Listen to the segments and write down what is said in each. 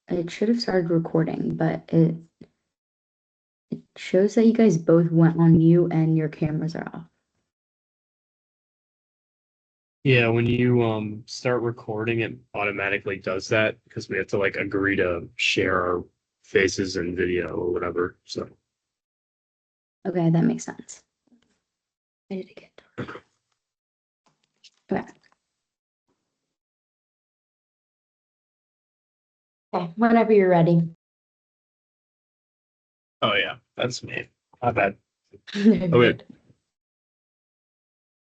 It should have started recording, but it shows that you guys both went on mute and your cameras are off. Yeah, when you start recording, it automatically does that because we have to like agree to share our faces and video or whatever. So Okay, that makes sense. I did it again. Okay. Okay, whenever you're ready. oh yeah, that's me. My bad. You're Okay. good.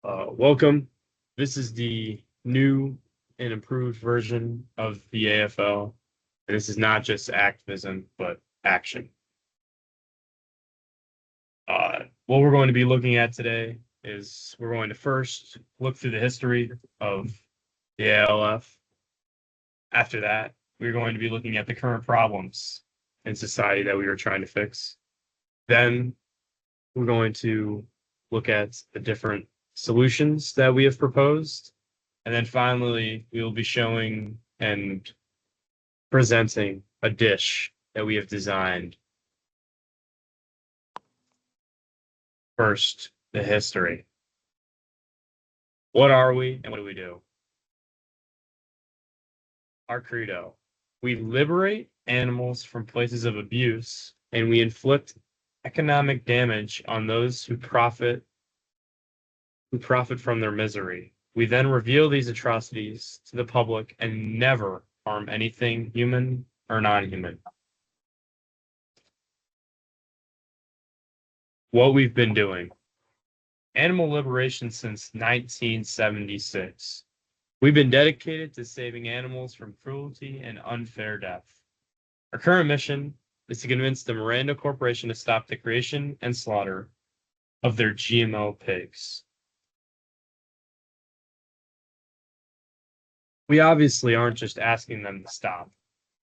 Welcome. This is the new and improved version of the AFL. And this is not just activism, but action. What we're going to be looking at today is we're going to first look through the history of the ALF. After that, we're going to be looking at the current problems in society that we are trying to fix. Then we're going to look at the different solutions that we have proposed. And then finally, we will be showing and presenting a dish that we have designed. First, the history. What are we and what do we do? Our credo. We liberate animals from places of abuse and we inflict economic damage on those who profit from their misery. We then reveal these atrocities to the public and never harm anything human or non-human. What we've been doing. Animal liberation since 1976. We've been dedicated to saving animals from cruelty and unfair death. Our current mission is to convince the Miranda Corporation to stop the creation and slaughter of their GMO pigs. We obviously aren't just asking them to stop.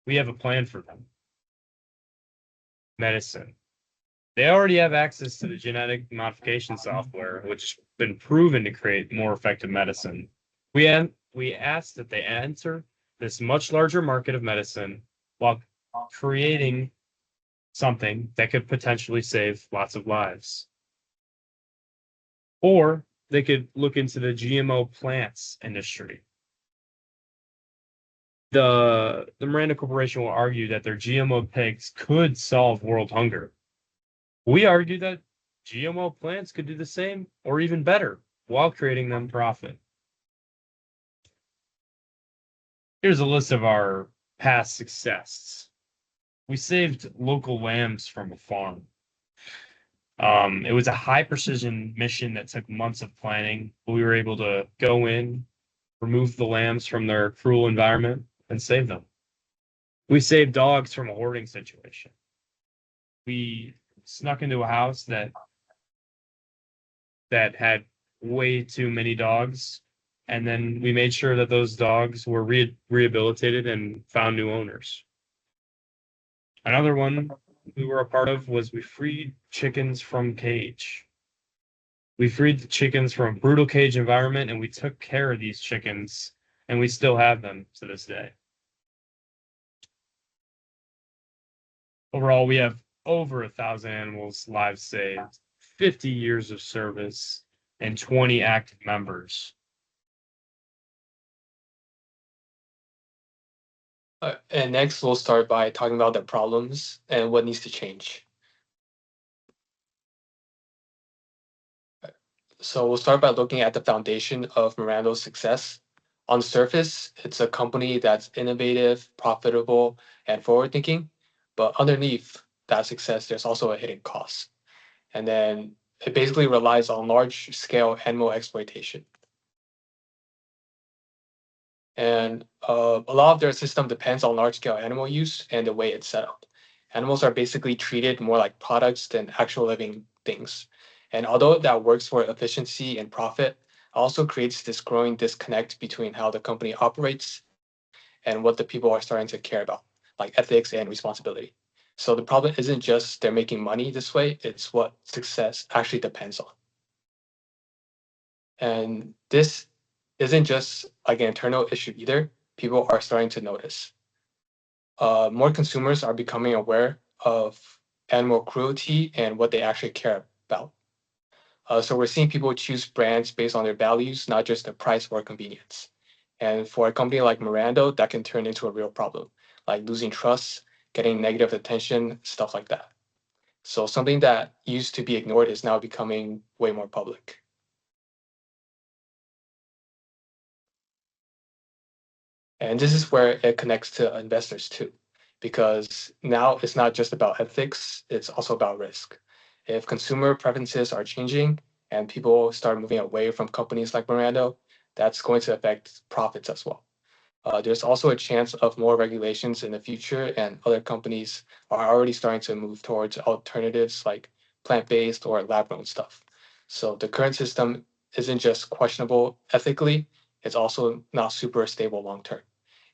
We have a plan for them. Medicine. They already have access to the genetic modification software, which has been proven to create more effective medicine. We ask that they enter this much larger market of medicine while creating something that could potentially save lots of lives. Or they could look into the GMO plants industry. The Miranda Corporation will argue that their GMO pigs could solve world hunger. We argue that GMO plants could do the same or even better while creating them profit. Here's a list of our past successes. We saved local lambs from a farm. It was a high precision mission that took months of planning, but we were able to go in, remove the lambs from their cruel environment, and save them. We saved dogs from a hoarding situation. We snuck into a house that had way too many dogs, and then we made sure that those dogs were rehabilitated and found new owners. Another one we were a part of was we freed chickens from cage. We freed the chickens from a brutal cage environment, and we took care of these chickens, and we still have them to this day. Overall, we have over 1,000 animals' lives saved, 50 years of service, and 20 active members. And next, we'll start by talking about the problems and what needs to change. So we'll start by looking at the foundation of Mirando's success. On the surface, it's a company that's innovative, profitable, and forward-thinking. But underneath that success, there's also a hidden cost. And then it basically relies on large-scale animal exploitation. And a lot of their system depends on large-scale animal use and the way it's set up. Animals are basically treated more like products than actual living things. And although that works for efficiency and profit, also creates this growing disconnect between how the company operates and what the people are starting to care about, like ethics and responsibility. So the problem isn't just they're making money this way, it's what success actually depends on. And this isn't just like an internal issue either. People are starting to notice. more consumers are becoming aware of animal cruelty and what they actually care about. So we're seeing people choose brands based on their values, not just the price or convenience. And for a company like Miranda, that can turn into a real problem, like losing trust, getting negative attention, stuff like that. So something that used to be ignored is now becoming way more public. And this is where it connects to investors too, because now it's not just about ethics, it's also about risk. If consumer preferences are changing and people start moving away from companies like Miranda, that's going to affect profits as well. There's also a chance of more regulations in the future, and other companies are already starting to move towards alternatives like plant-based or lab-grown stuff. So the current system isn't just questionable ethically, it's also not super stable long term.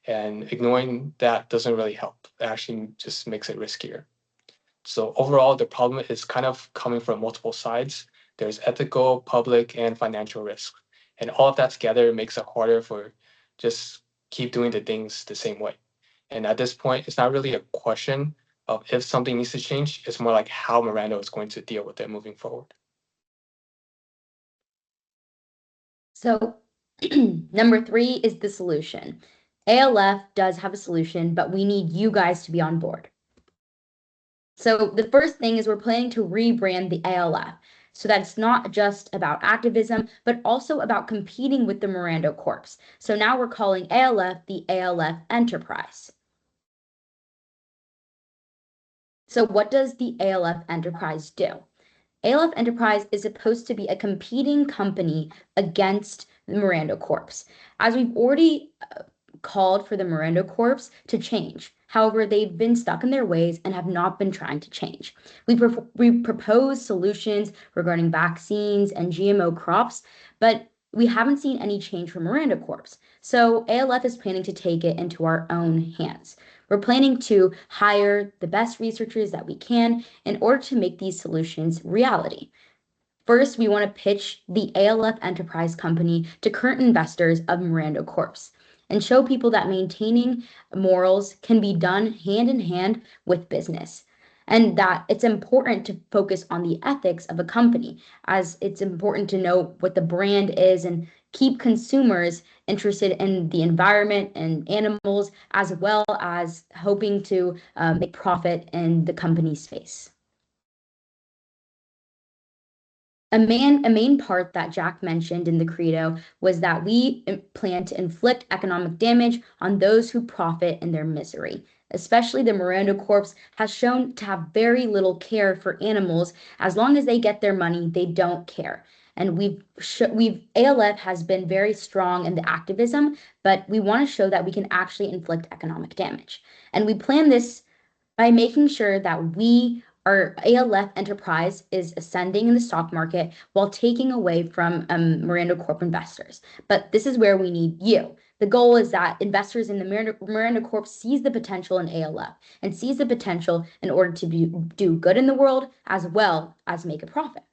And ignoring that doesn't really help. It actually just makes it riskier. So overall, the problem is kind of coming from multiple sides. There's ethical, public, and financial risk. And all of that together makes it harder for just keep doing the things the same way. And at this point, it's not really a question of if something needs to change. It's more like how Miranda is going to deal with it moving forward. So number 3 is the solution. ALF does have a solution, but we need you guys to be on board. So the first thing is we're planning to rebrand the ALF so that it's not just about activism, but also about competing with the Miranda Corps. So now we're calling ALF the ALF Enterprise. So what does the ALF Enterprise do? ALF Enterprise is supposed to be a competing company against the Miranda Corps. As we've already called for the Miranda Corps to change. However, they've been stuck in their ways and have not been trying to change. We propose solutions regarding vaccines and GMO crops, but we haven't seen any change from Miranda Corps. So ALF is planning to take it into our own hands. We're planning to hire the best researchers that we can in order to make these solutions reality. First, we want to pitch the ALF Enterprise Company to current investors of Miranda Corps and show people that maintaining morals can be done hand in hand with business, and that it's important to focus on the ethics of a company, as it's important to know what the brand is and keep consumers interested in the environment and animals, as well as hoping to make profit in the company space. A main part that Jack mentioned in the credo was that we plan to inflict economic damage on those who profit in their misery. Especially the Miranda Corps has shown to have very little care for animals. As long as they get their money, they don't care. And ALF has been very strong in the activism, but we want to show that we can actually inflict economic damage. And we plan this by making sure that our ALF enterprise is ascending in the stock market while taking away from Miranda Corp investors. But this is where we need you. The goal is that investors in the Miranda Corp sees the potential in ALF and sees the potential in order to do good in the world as well as make a profit.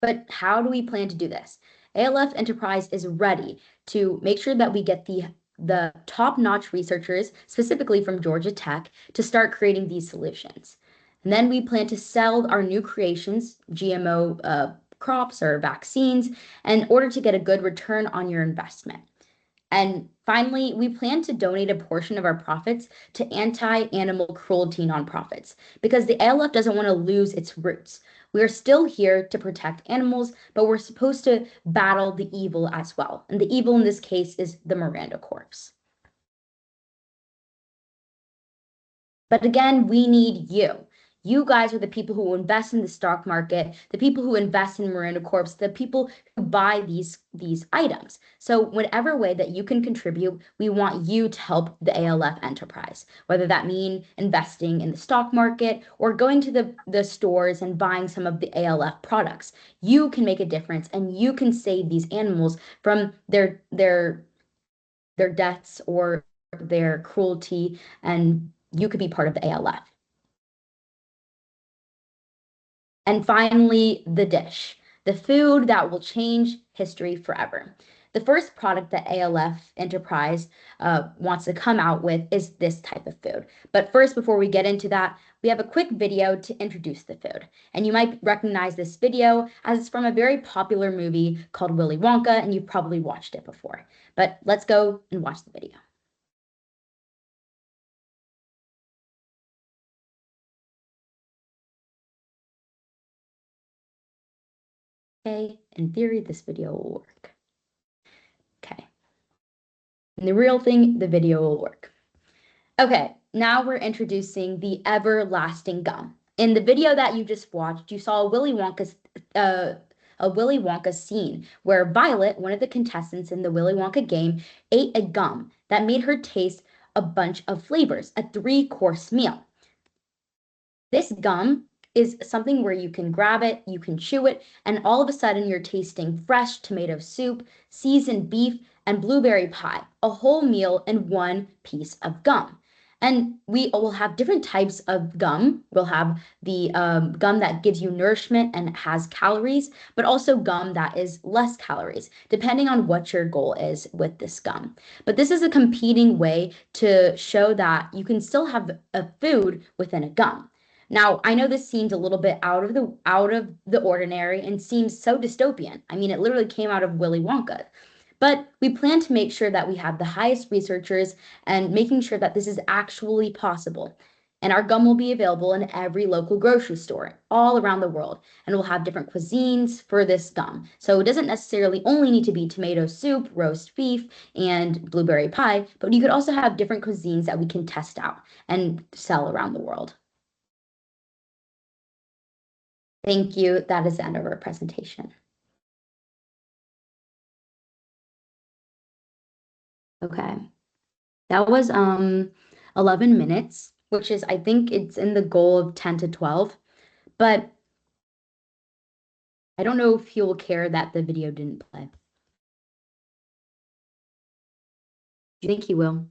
But how do we plan to do this? ALF Enterprise is ready to make sure that we get the top-notch researchers, specifically from Georgia Tech, to start creating these solutions. And then we plan to sell our new creations, GMO crops or vaccines, in order to get a good return on your investment. And finally, we plan to donate a portion of our profits to anti-animal cruelty nonprofits because the ALF doesn't want to lose its roots. We are still here to protect animals, but we're supposed to battle the evil as well. And the evil in this case is the Miranda Corps. But again, we need you. You guys are the people who invest in the stock market, the people who invest in Miranda Corps, the people who buy these items. So whatever way that you can contribute, we want you to help the ALF enterprise, whether that mean investing in the stock market or going to the stores and buying some of the ALF products. You can make a difference and you can save these animals from their deaths or their cruelty, and you could be part of the ALF. And finally, the dish, the food that will change history forever. The first product that ALF Enterprise wants to come out with is this type of food. But first, before we get into that, we have a quick video to introduce the food. And you might recognize this video as it's from a very popular movie called Willy Wonka, and you've probably watched it before. But let's go and watch the video. Okay, in theory, this video will work. Okay. And the real thing, the video will work. Okay, now we're introducing the everlasting gum. In the video that you just watched, you saw a Willy Wonka scene where Violet, one of the contestants in the Willy Wonka game, ate a gum that made her taste a bunch of flavors, a 3-course meal. This gum is something where you can grab it, you can chew it, and all of a sudden you're tasting fresh tomato soup, seasoned beef, and blueberry pie, a whole meal in one piece of gum. And we will have different types of gum. We'll have the gum that gives you nourishment and has calories, but also gum that is less calories, depending on what your goal is with this gum. But this is a competing way to show that you can still have a food within a gum. Now, I know this seems a little bit out of the ordinary and seems so dystopian. I mean, it literally came out of Willy Wonka. But we plan to make sure that we have the highest researchers and making sure that this is actually possible. And our gum will be available in every local grocery store all around the world. And we'll have different cuisines for this gum. So it doesn't necessarily only need to be tomato soup, roast beef, and blueberry pie, but you could also have different cuisines that we can test out and sell around the world. Thank you. That is the end of our presentation. Okay. That was 11 minutes, which is, I think it's in the goal of 10 to 12, but I don't know if he will care that the video didn't play. Do you think he will?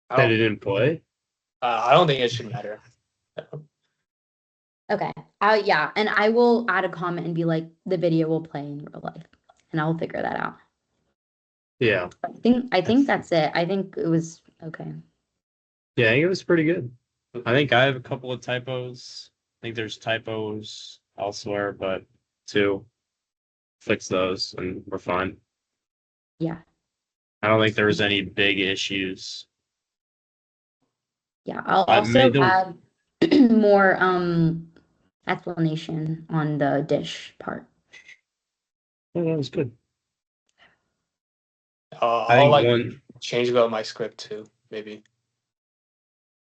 That it didn't play? I don't think it should matter. Okay. Yeah, and I will add a comment and be like, the video will play in real life, and I'll figure that out. Yeah. I think that's it. I think it was okay. Yeah, I think it was pretty good. I think I have a couple of typos. I think there's typos elsewhere, but to fix those and we're fine. Yeah. I don't think there was any big issues. Yeah, I'll I also made add more explanation on the dish part. Yeah, that was good. I'll think like one. change about my script too, maybe.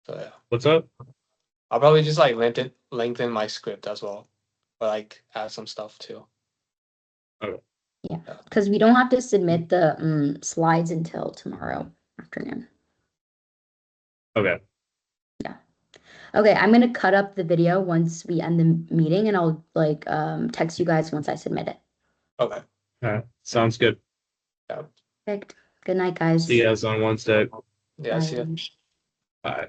So yeah, What's up? I'll probably just like lengthen my script as well, or like add some stuff too. Yeah, because we don't have to submit the slides until tomorrow afternoon. Okay. Okay, I'm gonna cut up the video once we end the meeting, and I'll like text you guys once I submit it. Okay. All right. Sounds good. Yeah. Perfect. Good night, guys. See you guys on Wednesday. Yeah. See ya. Bye. Bye.